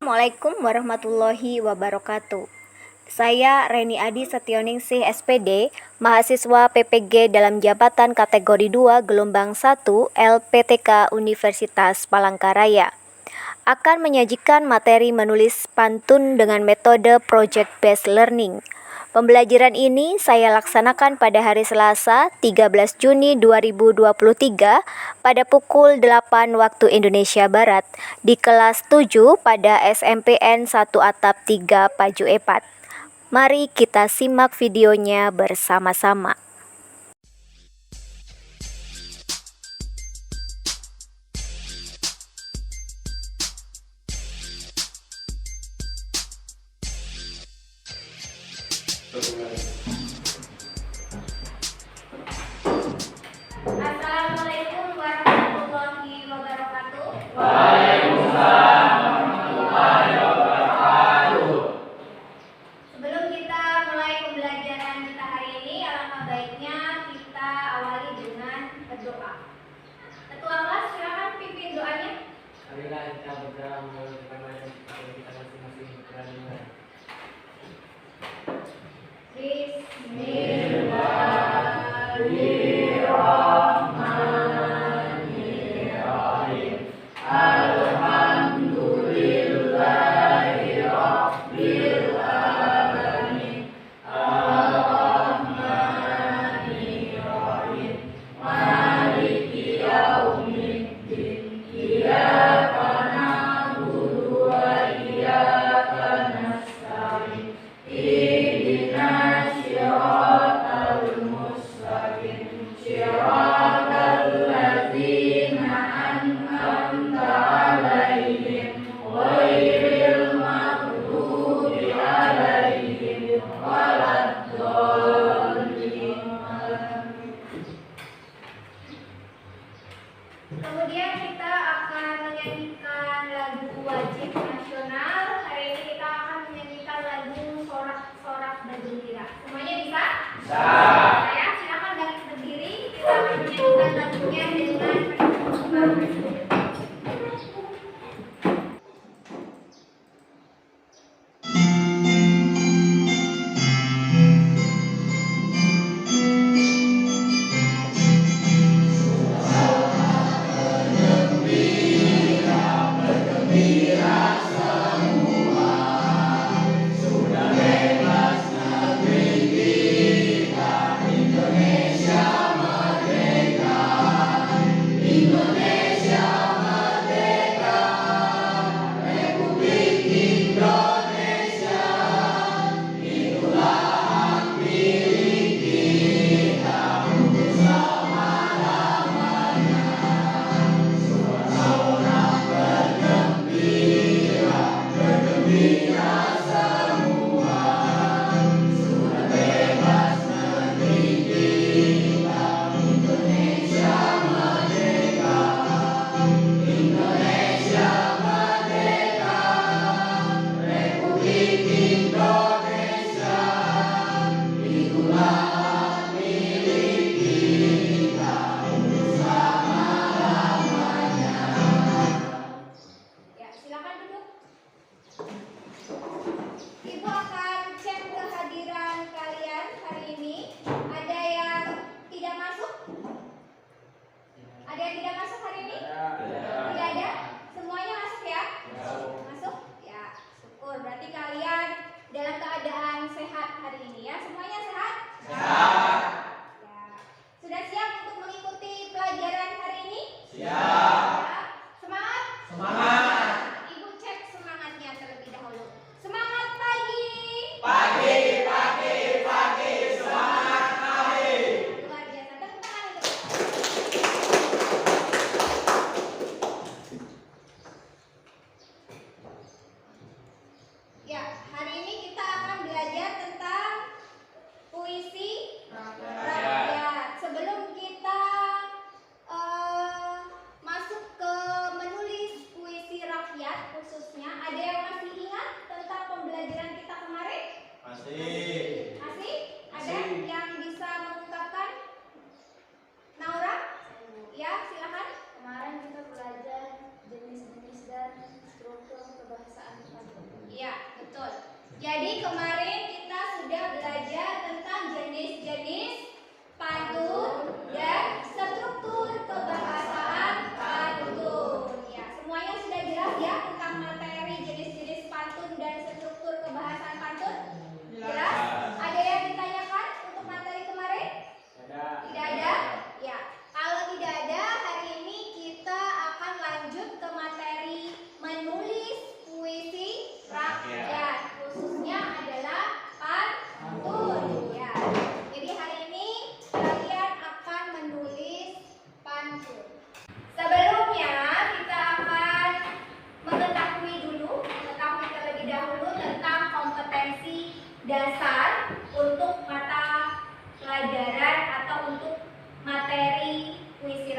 Assalamualaikum warahmatullahi wabarakatuh. Saya Reni Adi Setioningsi SPD, mahasiswa PPG dalam jabatan kategori 2 gelombang 1 LPTK Universitas Palangkaraya. Akan menyajikan materi menulis pantun dengan metode Project Based Learning. Pembelajaran ini saya laksanakan pada hari Selasa 13 Juni 2023 pada pukul 8 waktu Indonesia Barat di kelas 7 pada SMPN 1 Atap 3 Paju Epat. Mari kita simak videonya bersama-sama. Assalamualaikum warahmatullahi wabarakatuh. Waalaikumsalam warahmatullahi wabarakatuh. Sebelum kita mulai pembelajaran kita hari ini, alangkah baiknya kita awali dengan berdoa. Ketua kelas, silakan pimpin doanya. Marilah kita berdoa melalui kemampuan kita masing-masing berani. Bismillahirrahmanirrahim. Alhamdulillahirabbil alamin. Arrahmanirrahim. Maliki yaumiddin. Iyyaka na'budu wa iyyaka nasta'in. Ihdinas siratal mustaqim. Siratal ladzina an'amta 'alaihim ghairil maghdubi 'alaihim waladdallin. Kemudian kita akan menyanyikan lagu wajib nasional. Hari ini kita akan menyanyikan lagu Sorak-Sorak Bergembira. Semuanya bisa? Bisa. Saya silakan bangkit berdiri. Kita akan menyanyikan lagunya dengan Sudah bebas negeri kita.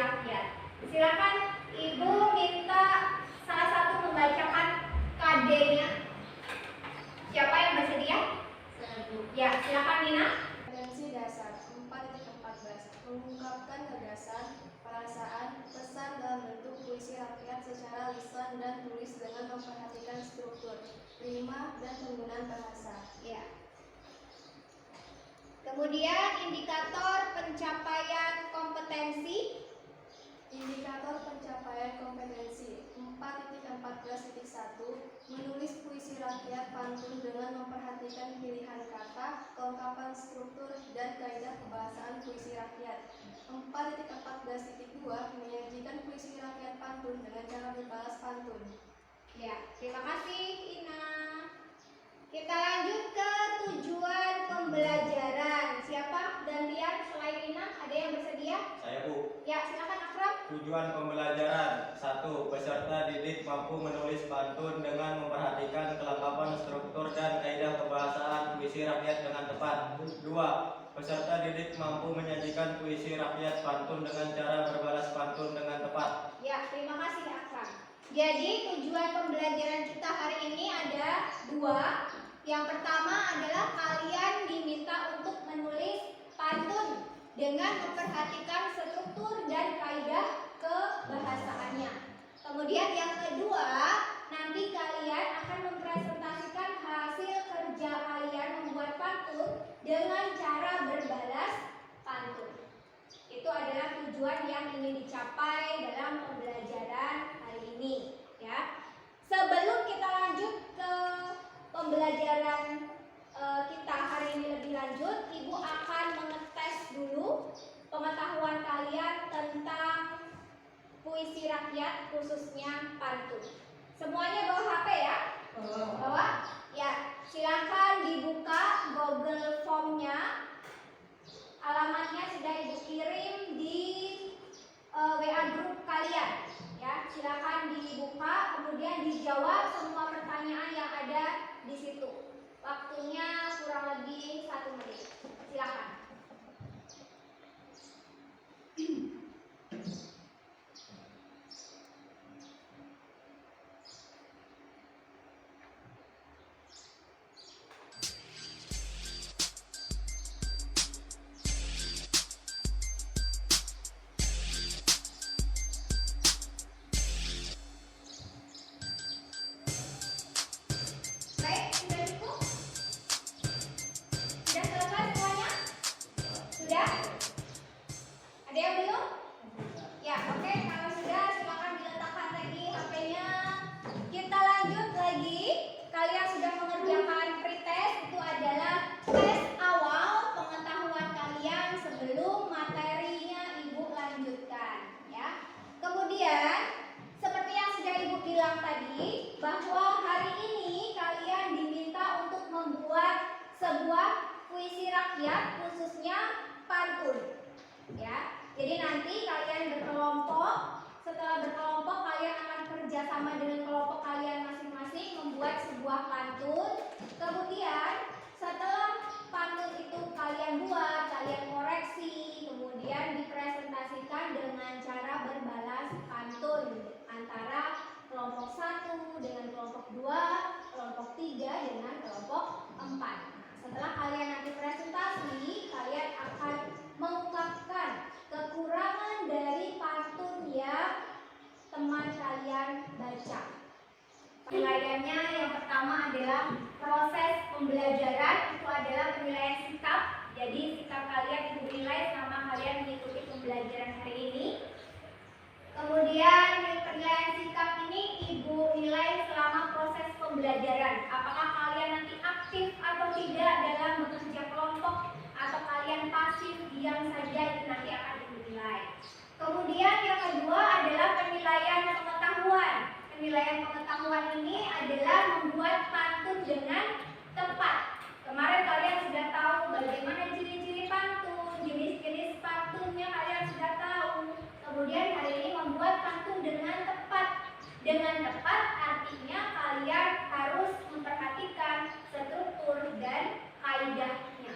rakyat. Silakan Ibu minta salah satu membacakan KD-nya. Siapa yang bersedia? Ya, silakan Nina. Kompetensi dasar 4.14 mengungkapkan gagasan, perasaan, pesan dalam bentuk puisi rakyat secara lisan dan tulis dengan memperhatikan struktur, rima, dan penggunaan bahasa. Ya. Kemudian indikator pencapaian kompetensi. Indikator pencapaian kompetensi 4.14.1 menulis puisi rakyat pantun dengan memperhatikan pilihan kata, kelengkapan struktur, dan kaidah kebahasaan puisi rakyat. 4.14.2 menyajikan puisi rakyat pantun dengan cara berbalas pantun. Ya, terima kasih Ina. Kita lanjut ke tujuan pembelajaran. Siapa gantian selain Ina? Ada yang bersedia? Saya, Bu. Ya, silakan Akram. Tujuan pembelajaran 1. Peserta didik mampu menulis pantun dengan memperhatikan kelengkapan struktur dan kaidah kebahasaan puisi rakyat dengan tepat. 2. Peserta didik mampu menyajikan puisi rakyat pantun dengan cara berbalas pantun dengan tepat. Ya, terima kasih Akram. Jadi tujuan pembelajaran kita hari ini ada 2. Yang pertama adalah kalian diminta untuk menulis pantun dengan memperhatikan struktur dan kaidah kebahasaannya. Kemudian yang kedua, nanti kalian akan mempresentasikan hasil kerja kalian membuat pantun dengan cara berbalas pantun. Itu adalah tujuan yang ingin dicapai dalam pembelajaran hari ini, ya. Sebelum kita lanjut ke pembelajaran kita hari ini lebih lanjut, Ibu akan mengetes dulu pengetahuan kalian tentang puisi rakyat, khususnya pantun. Semuanya bawa HP ya? Bawa? Ya, silakan dibuka Google Form-nya. Alamatnya sudah Ibu kirim di WA grup kalian. Ya, silakan dibuka, kemudian dijawab semua pertanyaan yang ada di situ. Waktunya kurang lebih 1 menit. Silakan. Baik, sudah cukup? Sudah selesai semuanya? Sudah? Ada yang belum? Ya, oke. Kalau sudah, silakan diletakkan lagi HP-nya. Kita lanjut lagi. Kalian sudah mengerjakan pretest. Itu adalah tes awal pengetahuan kalian sebelum materinya Ibu lanjutkan, ya. Kemudian, seperti yang sudah Ibu bilang tadi, bahwa hari ini kalian diminta untuk membuat sebuah puisi rakyat, khususnya pantun, ya. Jadi nanti kalian berkelompok. Setelah berkelompok, kalian akan kerjasama dengan kelompok kalian masing-masing membuat sebuah pantun. Kemudian setelah pantun itu kalian buat, kalian koreksi, kemudian dipresentasikan dengan cara berbalas pantun antara kelompok 1 dengan kelompok 2, kelompok 3 dengan kelompok 4. Nah, setelah kalian nanti presentasi, kalian akan mengungkapkan kekurangan dari pantun yang teman kalian baca. Penilaiannya yang pertama adalah proses pembelajaran, itu adalah penilaian sikap. Jadi sikap kalian Ibu nilai selama kalian mengikuti pembelajaran hari ini. Kemudian penilaian sikap ini Ibu nilai selama proses pembelajaran. Apakah kalian nanti aktif atau tidak dalam bekerja kelompok, atau kalian pasif diam saja, itu nanti akan Ibu nilai. Kemudian yang kedua adalah penilaian pengetahuan. Penilaian pengetahuan ini adalah membuat pantun dengan tepat. Kemarin kalian sudah tahu bagaimana ciri-ciri pantun, jenis-jenis pantunnya kalian sudah tahu. Kemudian hari ini membuat pantun dengan tepat. Dengan tepat artinya kalian harus memperhatikan struktur dan kaidahnya.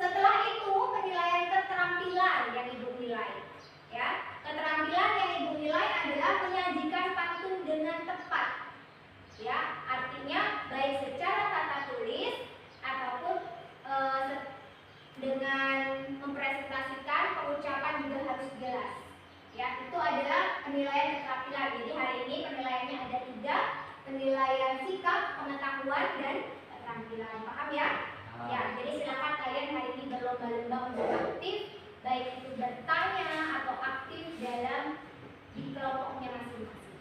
Setelah itu penilaian keterampilan yang Ibu nilai, ya. penilaian sikap, pengetahuan, dan keterampilan. Paham ya? Ya, jadi silakan kalian hari ini berlomba-lomba untuk aktif, baik itu bertanya atau aktif dalam di kelompoknya masing-masing.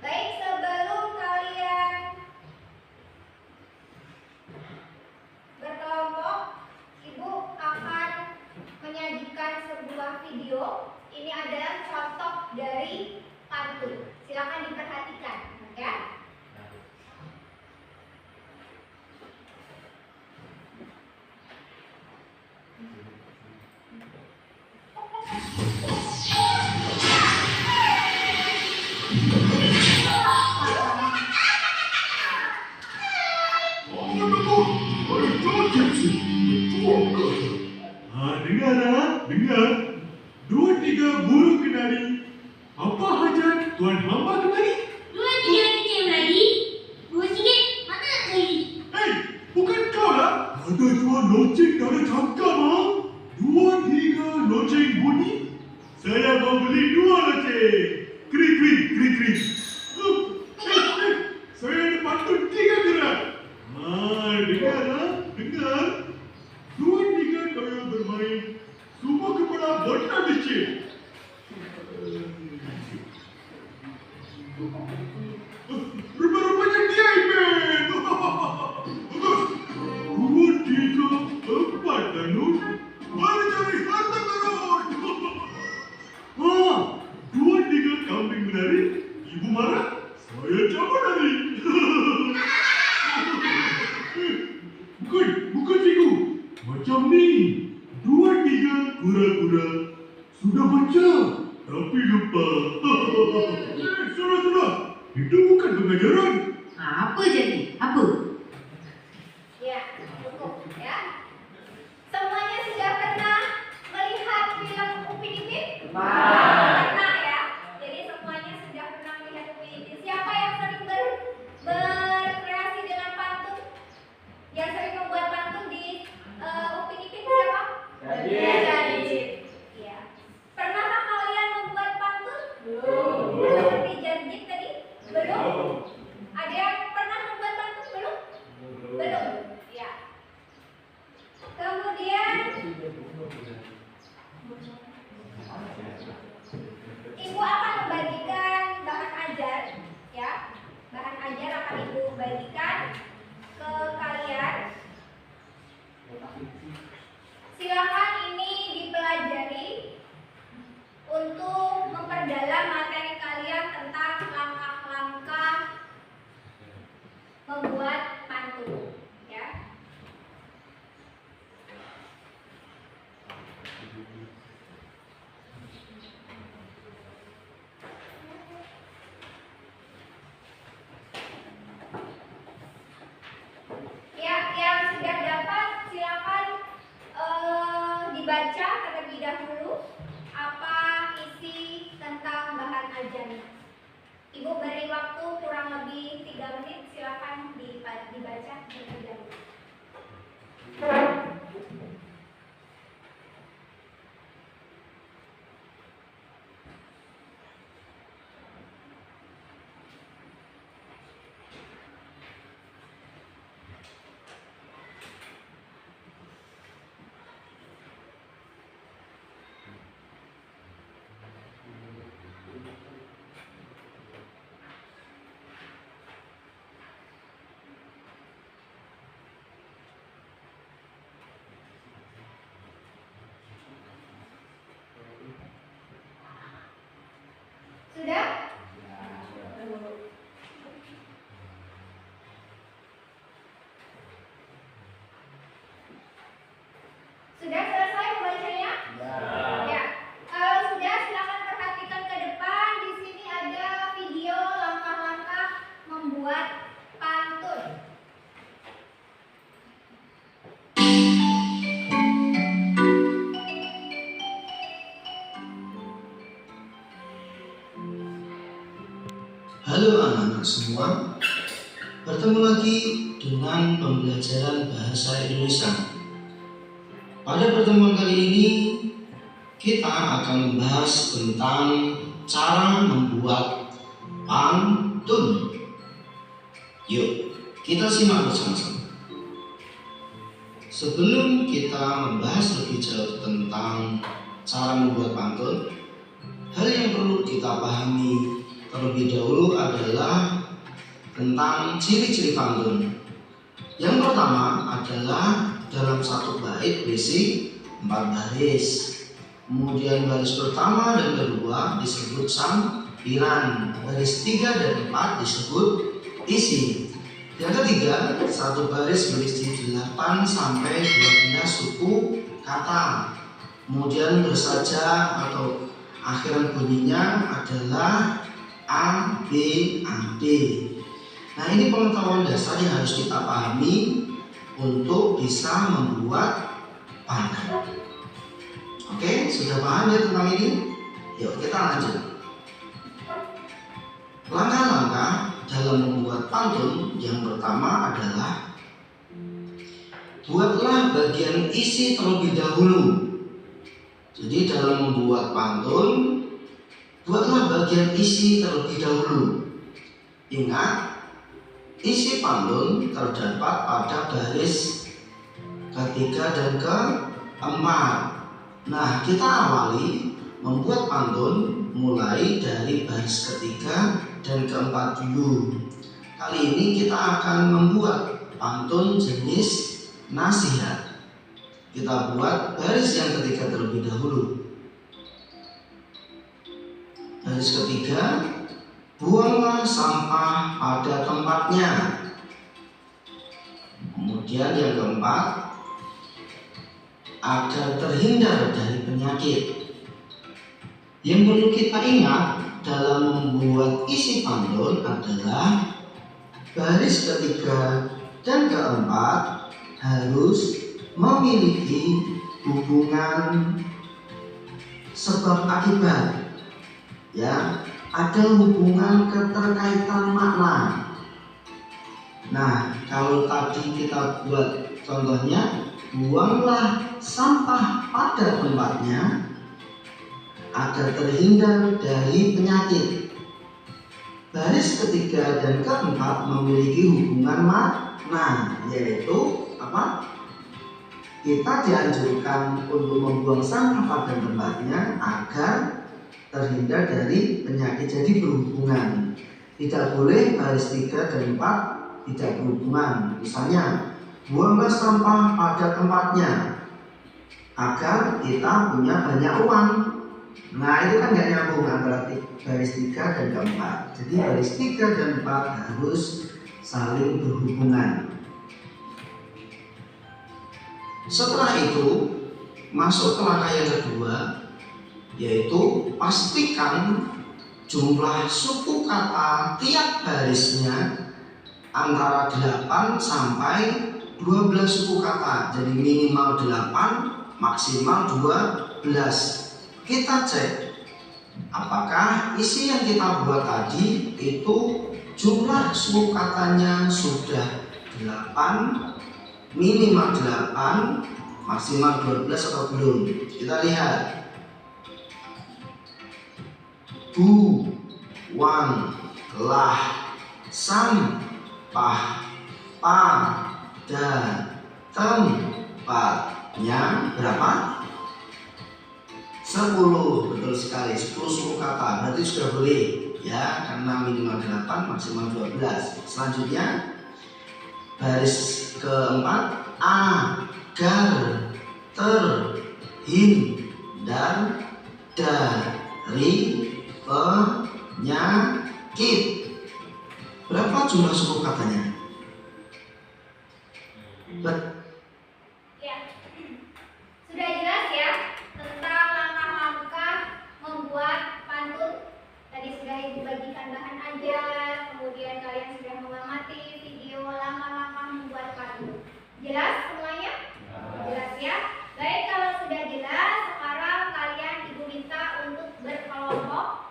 Baik, sebelum kalian berkelompok, Ibu akan menyajikan sebuah video. Ini adalah contoh dari pantun. Silakan diperhatikan, ya. Dengar. 2-3 burung kenari. Apa hajat Tuan Mama kemari? 2-3 kecil lagi. Buat sikit, mana nak cari? Hei, bukan kau lah. Ada 2 loceng dalam cangkang, ha? 2-3 loceng bunyi. Saya mau beli 2 loceng. Krik, krik, krik, krik. Saya ada pantun 3 gerak. Dengar, ha? Dengar. 2-3 toyol bermain. Semua kepala bodoh licin. Rupa-rupanya dia Iben. Bagus. 2, 3, 4 danun. Mari cari harta karun. 2-3 kambing menari. Ibu marah, saya coba nari. Bukan cikgu. Macam ni. 2-3 kura-kura. Sudah baca, tapi lupa. Sudah. Itu bukan pengajaran. Apa jadi? Apa? Ya, cukup ya. Semuanya sudah pernah melihat film Upin Ipin? Pernah ya. Jadi semuanya sudah pernah melihat Upin Ipin. Siapa yang sering berkreasi dengan pantun? Yang sering membuat pantun di Upin Ipin siapa? Jadid. Ya. Pernahkah kalian membuat pantun? Belum. Seperti Jadid tadi? Belum. Ada yang pernah membuat pantun belum? Belum. Ya. Kemudian Ibu akan membagikan bahan ajar, ya. Bahan ajar akan Ibu bagikan ke kalian. Silakan ini dipelajari untuk memperdalam materi kalian tentang langkah-langkah membuat pantun, ya. Ya, yang sudah dapat silakan dibaca terlebih dahulu apa isi tentang bahan ajarnya. Ibu beri waktu kurang lebih 3 menit, silakan dibaca terlebih dahulu. Sudah? Sudah selesai membacanya? Ya. Kalau sudah, silakan perhatikan ke depan. Di sini ada video langkah-langkah membuat pantun. Halo anak-anak semua, bertemu lagi dengan pembelajaran bahasa Indonesia. Pada pertemuan kali ini, kita akan membahas tentang cara membuat pantun. Yuk, kita simak bersama-sama. Sebelum kita membahas lebih jauh tentang cara membuat pantun, hal yang perlu kita pahami terlebih dahulu adalah tentang ciri-ciri pantun. Yang pertama adalah dalam satu bait berisi 4 baris. Kemudian baris pertama dan kedua disebut sampiran, baris 3 dan 4 disebut isi. Yang ketiga, satu baris berisi 8 sampai 12 suku kata. Kemudian bersaja atau akhiran bunyinya adalah A, B, A, D. Nah, ini pengetahuan dasar yang harus kita pahami untuk bisa membuat pantun. Oke, sudah paham ya tentang ini? Yuk kita lanjut. Langkah-langkah dalam membuat pantun yang pertama adalah buatlah bagian isi terlebih dahulu. Jadi dalam membuat pantun, buatlah bagian isi terlebih dahulu. Ingat, isi pantun terdapat pada baris ketiga dan keempat. Nah, kita awali membuat pantun mulai dari baris ketiga dan keempat dulu. Kali ini kita akan membuat pantun jenis nasihat. Kita buat baris yang ketiga terlebih dahulu. Baris ketiga, buanglah sampah pada tempatnya. Kemudian yang keempat, agar terhindar dari penyakit. Yang perlu kita ingat dalam membuat isi pantun adalah baris ketiga dan keempat harus memiliki hubungan sebab akibat. Ya, ada hubungan keterkaitan makna. Nah, kalau tadi kita buat contohnya, buanglah sampah pada tempatnya agar terhindar dari penyakit. Baris ketiga dan keempat memiliki hubungan makna, yaitu apa? Kita dianjurkan untuk membuang sampah pada tempatnya agar terhindar dari penyakit. Jadi berhubungan. Tidak boleh baris 3 dan 4 tidak berhubungan. Misalnya, buanglah sampah pada tempatnya agar kita punya banyak uang. Nah, itu kan gak nyambung antara baris 3 dan keempat. Jadi baris 3 dan 4 harus saling berhubungan. Setelah itu masuk ke langkah yang kedua, yaitu pastikan jumlah suku kata tiap barisnya antara 8 sampai 12 suku kata. Jadi minimal 8, maksimal 12. Kita cek apakah isi yang kita buat tadi itu jumlah suku katanya sudah 8, minimal 8, maksimal 12 atau belum. Kita lihat. Buanglah sampah pada tempatnya. Berapa? 10. Betul sekali, 10 suku kata. Berarti sudah boleh ya, karena minimal 8, maksimal 12. Selanjutnya baris keempat, agar terhindar dari penyakit. Berapa jumlah suku katanya? Ya, sudah jelas ya tentang langkah-langkah membuat pantun. Tadi sudah Ibu bagikan bahan ajar, kemudian kalian sudah mengamati video langkah-langkah membuat pantun. Jelas semuanya? Jelas ya? Baik, kalau sudah jelas, sekarang kalian Ibu minta untuk berkelompok.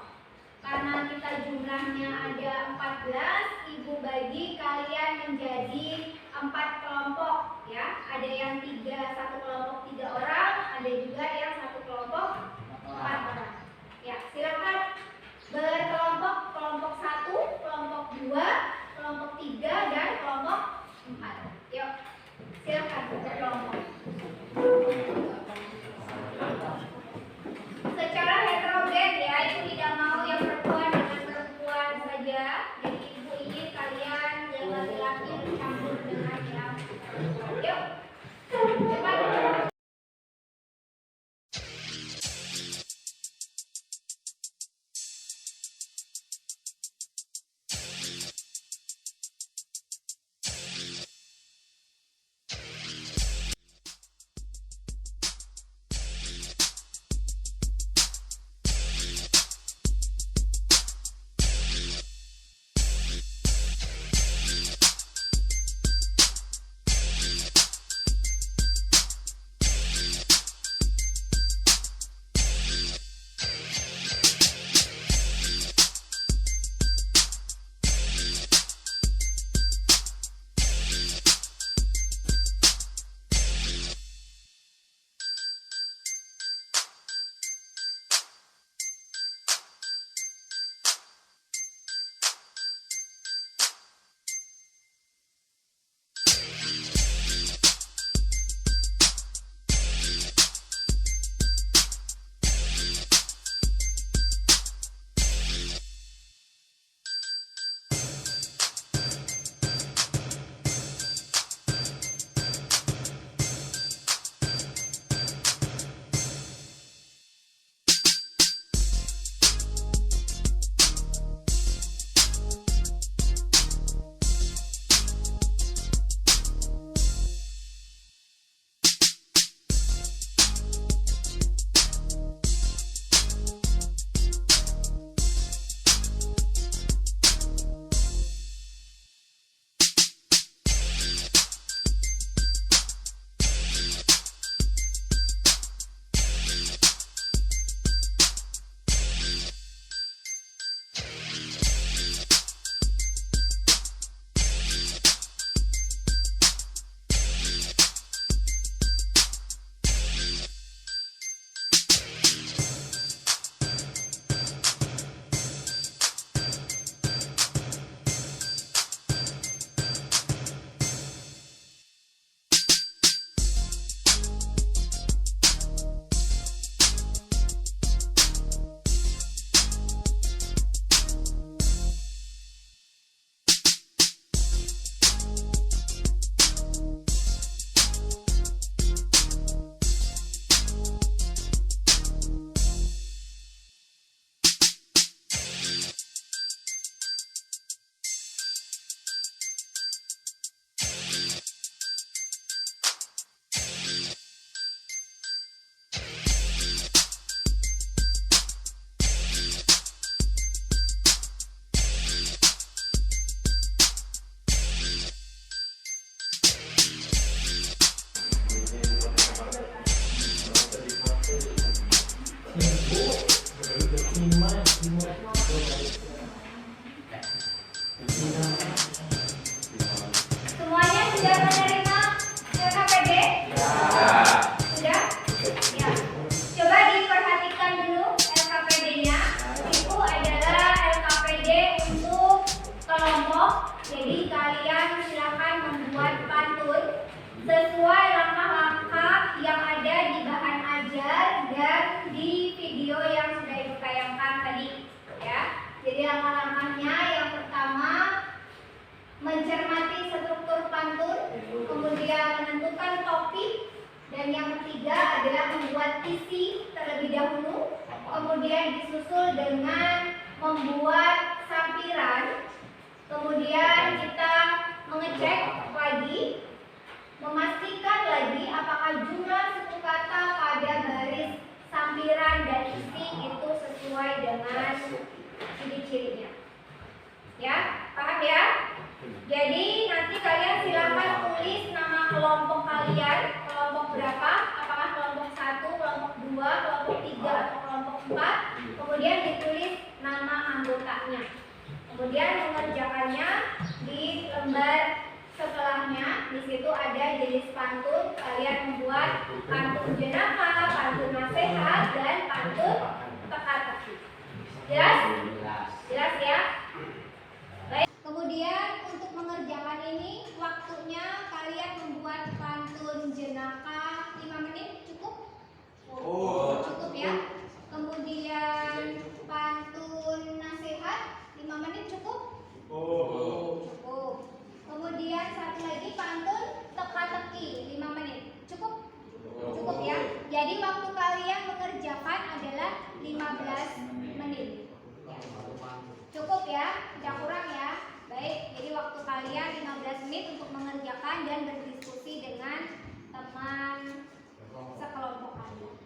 Karena kita jumlahnya ada 14, Ibu bagi kalian menjadi 4 kelompok ya. Ada yang satu kelompok 3 orang, ada juga yang satu kelompok 4 orang. Ya, silakan mencermati struktur pantun, kemudian menentukan topik, dan yang ketiga adalah membuat isi terlebih dahulu, kemudian disusul dengan membuat sampiran, kemudian kita mengecek lagi, memastikan lagi apakah jumlah suku kata pada baris sampiran dan isi itu sesuai dengan ciri-cirinya. Ya, paham ya? Jadi nanti kalian silakan tulis nama kelompok kalian, kelompok berapa, apakah kelompok 1, kelompok 2, kelompok 3, atau kelompok 4, kemudian ditulis nama anggotanya. Kemudian mengerjakannya di lembar setelahnya. Di situ ada jenis pantun, kalian membuat pantun jenaka, pantun nasihat, dan pantun teka-teki. Jelas? Jelas ya? Baik. Kemudian untuk mengerjakan ini waktunya kalian membuat pantun jenaka 5 menit cukup? Cukup ya. Kemudian pantun nasihat 5 menit cukup? Cukup. Kemudian satu lagi pantun teka-teki 5 menit. Cukup? Cukup ya. Jadi waktu kalian mengerjakan adalah 15 menit. Cukup ya? Tidak kurang ya? Baik, jadi waktu kalian 15 menit untuk mengerjakan dan berdiskusi dengan teman sekelompok kalian.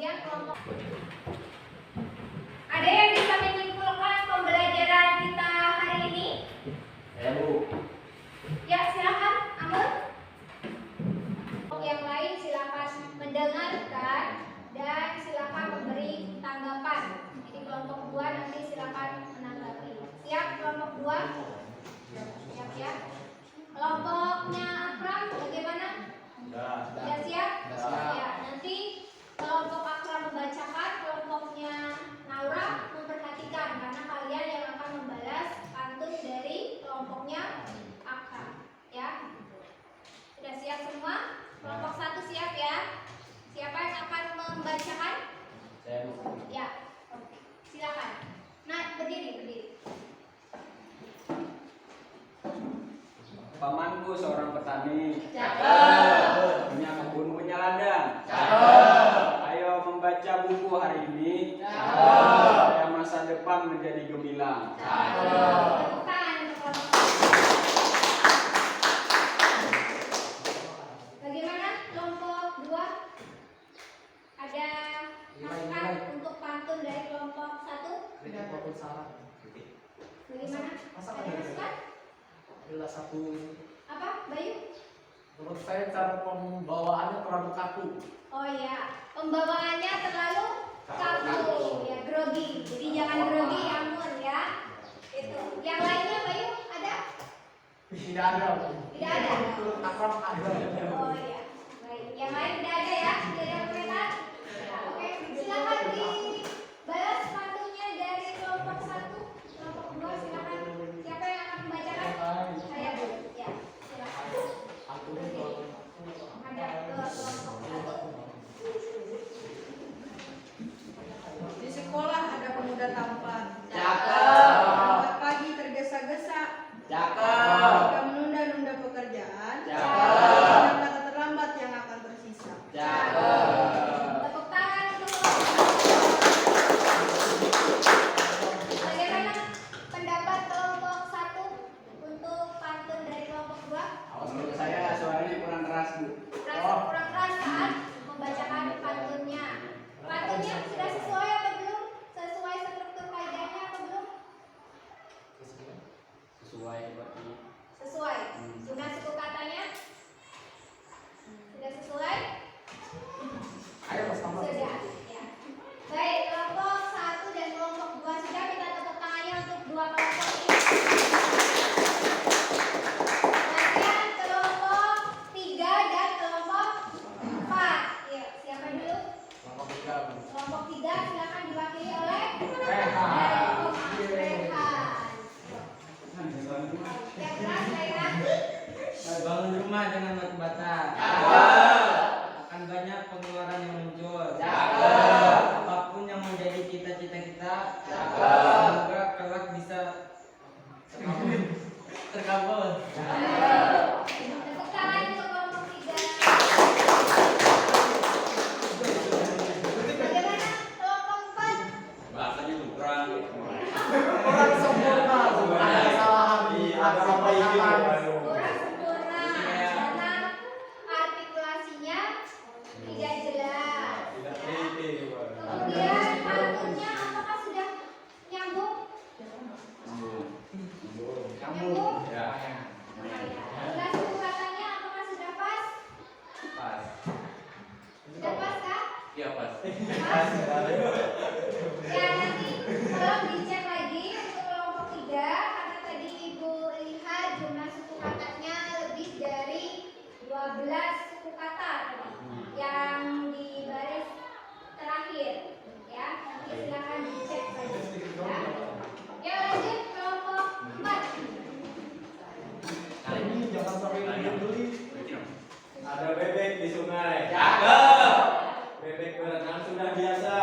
Kemudian kelompok. Ada yang bisa menyimpulkan pembelajaran kita hari ini? Ya Bu. Ya, silakan, Amur. Yang lain silakan mendengarkan dan silakan memberi tanggapan. Jadi kelompok 2 nanti silakan menanggapi. Siap kelompok 2? Siap ya. Kelompoknya Akram bagaimana? Sudah siap? Ya, nanti kelompok Akram membacakan, kelompoknya Naura memperhatikan karena kalian yang akan membalas pantun dari kelompoknya Akram. Ya. Sudah siap semua? Kelompok 1 siap ya? Siapa yang akan membacakan? Saya Bu. Ya. Silakan. Nah, berdiri. Pamanku seorang petani, punya kebun, punya ladang. Ayo membaca buku hari ini, supaya masa depan menjadi gemilang. Tepuk tangan untuk kelompok. Bagaimana kelompok 2? Ada masukan untuk pantun dari kelompok 1? Salah. Bagaimana? Ada masukan? Adalah satu. Apa, Bayu? Menurut saya cara pembawaannya terlalu kaku. Oh iya, pembawaannya terlalu kaku, ya grogi. Jadi jangan grogi ya, Mun ya. Itu. Yang lainnya, Bayu, ada? Tidak ada. Tidak ada. Akram ada. Oh iya, baik. Yang lain tidak ada ya? Tidak ada komentar? Ya, oke, silakan dibalas pantunnya dari kelompok 1, kelompok 2 silakan. Siapa yang akan membacakan? Saya Bu. Ya, silakan. Ada kelompok 1. Di sekolah ada pemuda tampan. Cakep. Berangkat pagi tergesa-gesa. Cakep. Jika menunda-nunda pekerjaan. Cakep. Ada kata terlambat yang akan tersisa. Tepuk tangan untuk kelompok 1. Bagaimana pendapat kelompok 1 untuk pantun dari kelompok 2? Menurut saya suaranya kurang keras, Bu. Kurang keras saat membacakan pantunnya. Pantunnya sudah sesuai atau belum? Sesuai struktur kaidahnya atau belum? Sesuai berarti. Sesuai. Sudah suku katanya? Sudah sesuai? Ayo bersama. Sudah. Ya. Baik, kelompok 1 dan kelompok 2 sudah, kita tepuk tangannya untuk dua kelompok ini. Kemudian kelompok 3 dan kelompok 4. Yuk, siapa dulu? Kelompok 3. Kelompok 3 silakan diwakili oleh Rehan. Rehan. Yang keras, Rehan. Bangun rumah dengan batu bata. Akan banyak pengeluaran yang muncul. Apapun yang menjadi cita-cita kita, semoga kelak bisa terkabul. Tepuk tangan untuk kelompok 3. Bagaimana kelompok 4? Bahasanya kurang. Orang sempurna. Ada kesalahan di antara perkataan. Kurang sempurna karena artikulasinya tidak jelas. Tidak Ya. teliti, Pak. Kemudian pantunnya apakah sudah nyambung? Nyambung? Ya. Sudah suku katanya apakah sudah pas? Pas. Sudah pas kah? Iya, pas. Pas? Ya, nanti tolong dicek lagi untuk kelompok 3 karena tadi Ibu lihat jumlah suku katanya lebih dari 12 suku kata tadi yang di baris terakhir ya. Nanti silakan dicek lagi ya. Ya, lanjut kelompok 4. Kali ini jangan sampai beli. Ada bebek di sungai. Bebek berenang sudah biasa.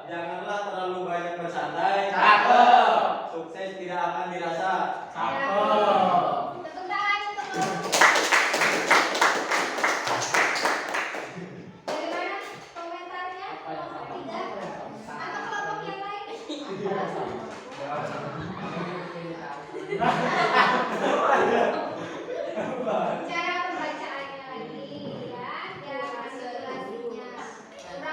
Janganlah terlalu banyak bersantai. Sukses tidak akan dirasa. Tepuk tangan untuk kelompok. Bagaimana komentarnya? Kelompok 3 atau kelompok yang lain? Cara pembacaannya lagi ya, artikulasinya kurang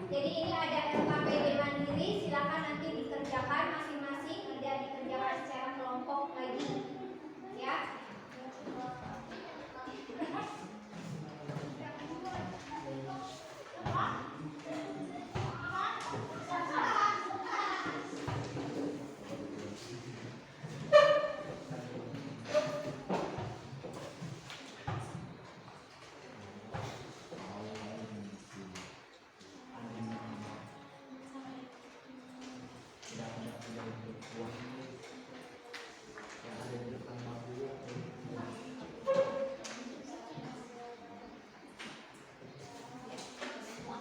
Jadi ini ada LKPD mandiri, silakan nanti dikerjakan masing-masing, tidak dikerjakan secara kelompok lagi, ya.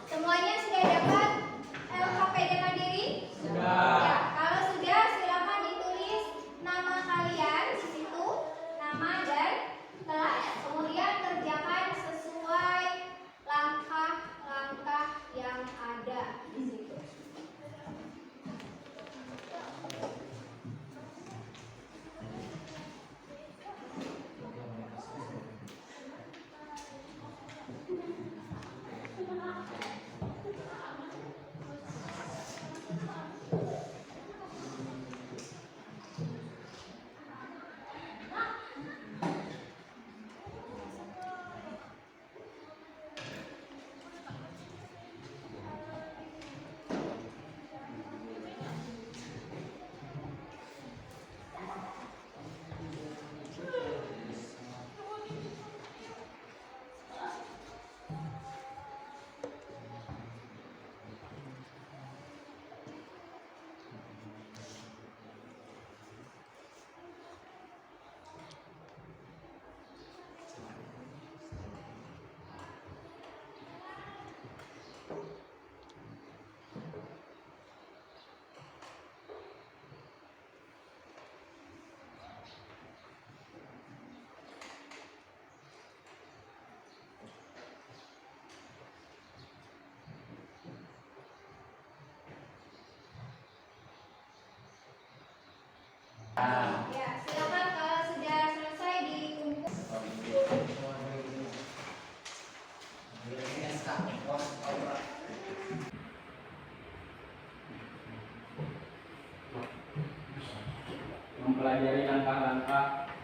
Semuanya sudah dapat LKPD mandiri? Sudah. Ya, kalau sudah silakan ditulis nama kalian di situ, nama dan kelas. Kemudian kerjakan sesuai langkah-langkah yang ada di situ. Ya, silakan kalau sudah selesai dikumpul. Mempelajari langkah-langkah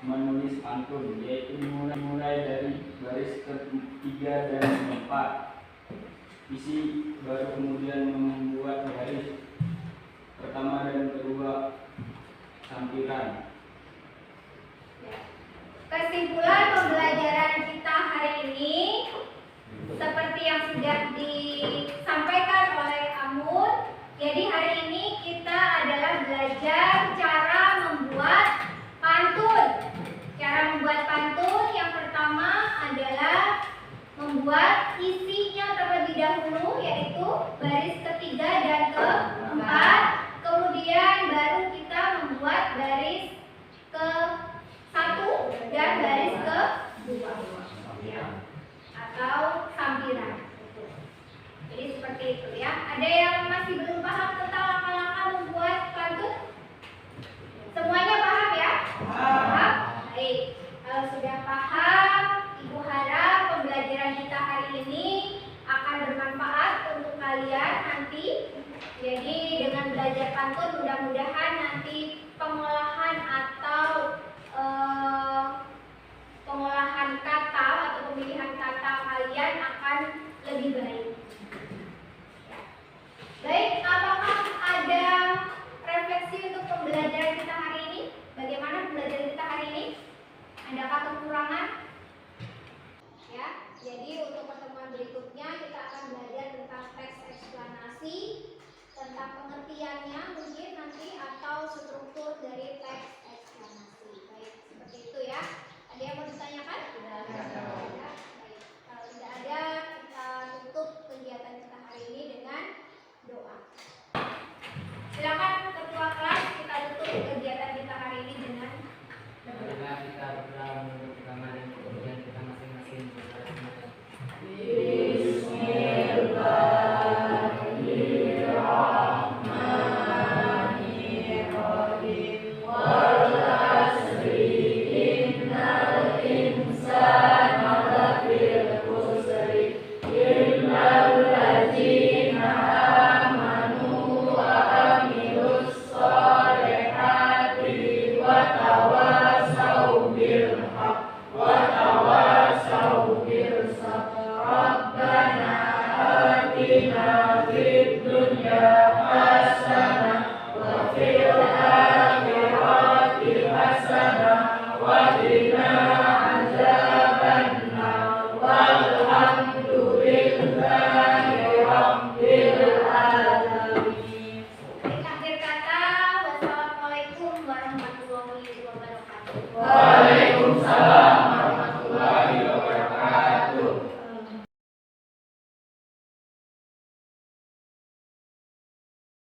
menulis pantun, yaitu dimulai dari baris ketiga dan keempat. Isi baru kemudian membuat baris pertama dan kedua sampiran. Kesimpulan pembelajaran kita hari ini seperti yang sudah disampaikan oleh Amun. Jadi hari ini kita adalah belajar cara membuat pantun. Cara membuat pantun yang pertama adalah membuat isinya terlebih dahulu, yaitu baris ketiga dan keempat. Kemudian baru kita membuat baris ke-1 dan baris ke-2 atau sampiran. Jadi seperti itu ya. Ada yang masih belum paham tentang langkah-langkah membuat pantun? Semuanya paham ya? Paham? Baik. Kalau sudah paham, Ibu harap pembelajaran kita hari ini akan bermanfaat untuk kalian nanti. Jadi dengan belajar pantun mudah-mudahan nanti pengolahan atau pengolahan kata atau pemilihan kata kalian akan lebih baik. Baik, apakah ada refleksi untuk pembelajaran kita hari ini? Bagaimana pembelajaran kita hari ini? Adakah kekurangan? Ya, jadi untuk pertemuan berikutnya kita akan belajar tentang teks eksplanasi, tentang pengertiannya mungkin nanti atau struktur dari teks eksplanasi. Baik, seperti itu ya. Ada yang mau ditanyakan? Tidak ada. Baik, kalau tidak ada kita tutup Waalaikumsalam.